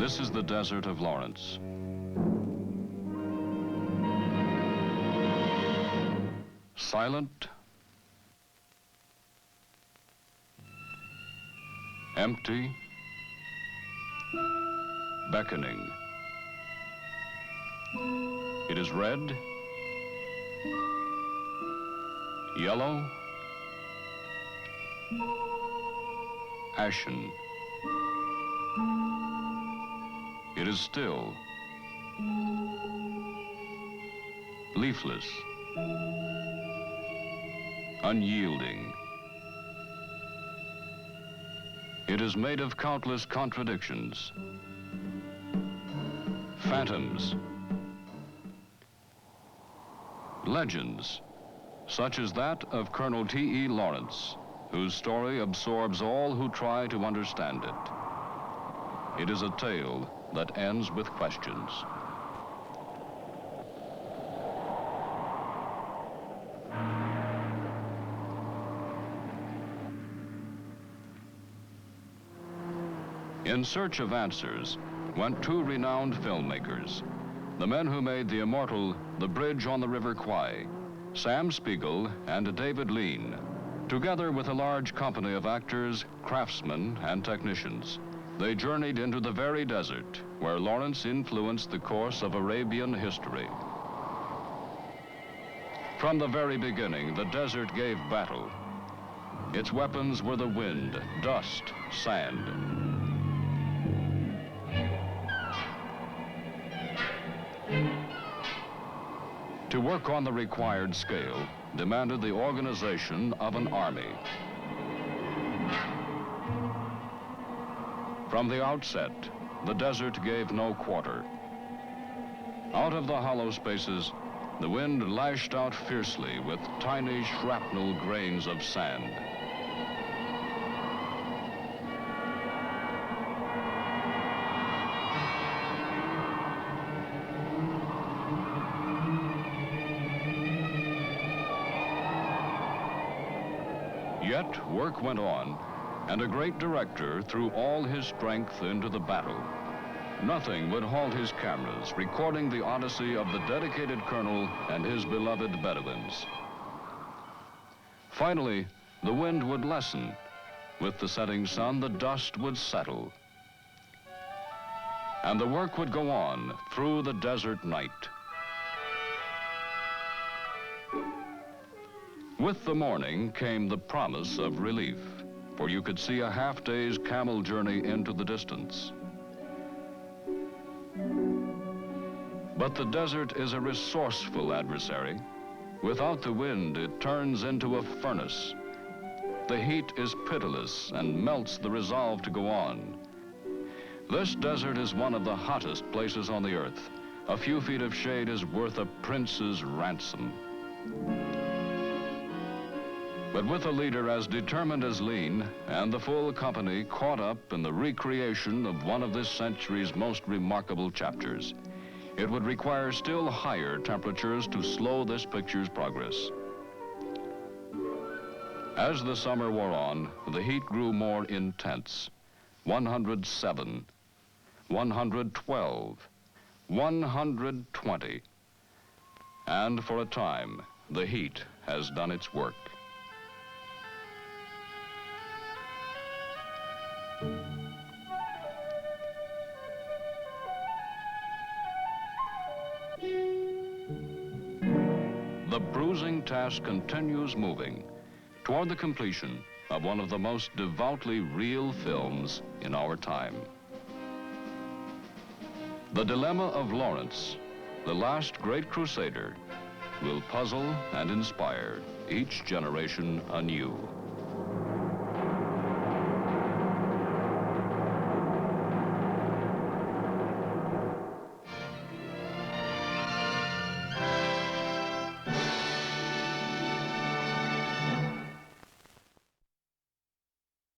This is the desert of Lawrence. Silent, empty, beckoning. It is red, yellow, ashen. It is still, leafless, unyielding. It is made of countless contradictions, phantoms, legends, such as that of Colonel T.E. Lawrence, whose story absorbs all who try to understand it. It is a tale that ends with questions. In search of answers went two renowned filmmakers, the men who made the immortal The Bridge on the River Kwai, Sam Spiegel and David Lean, together with a large company of actors, craftsmen, and technicians. They journeyed into the very desert where Lawrence influenced the course of Arabian history. From the very beginning, the desert gave battle. Its weapons were the wind, dust, sand. To work on the required scale demanded the organization of an army. From the outset, the desert gave no quarter. Out of the hollow spaces, the wind lashed out fiercely with tiny shrapnel grains of sand. Yet work went on, and a great director threw all his strength into the battle. Nothing would halt his cameras, recording the odyssey of the dedicated colonel and his beloved Bedouins. Finally, the wind would lessen. With the setting sun, the dust would settle. And the work would go on through the desert night. With the morning came the promise of relief, for you could see a half-day's camel journey into the distance. But the desert is a resourceful adversary. Without the wind, it turns into a furnace. The heat is pitiless and melts the resolve to go on. This desert is one of the hottest places on the earth. A few feet of shade is worth a prince's ransom. But with a leader as determined as Lean and the full company caught up in the recreation of one of this century's most remarkable chapters, it would require still higher temperatures to slow this picture's progress. As the summer wore on, the heat grew more intense. 107, 112, 120. And for a time, the heat has done its work. The bruising task continues moving toward the completion of one of the most devoutly real films in our time. The dilemma of Lawrence, the last great crusader, will puzzle and inspire each generation anew.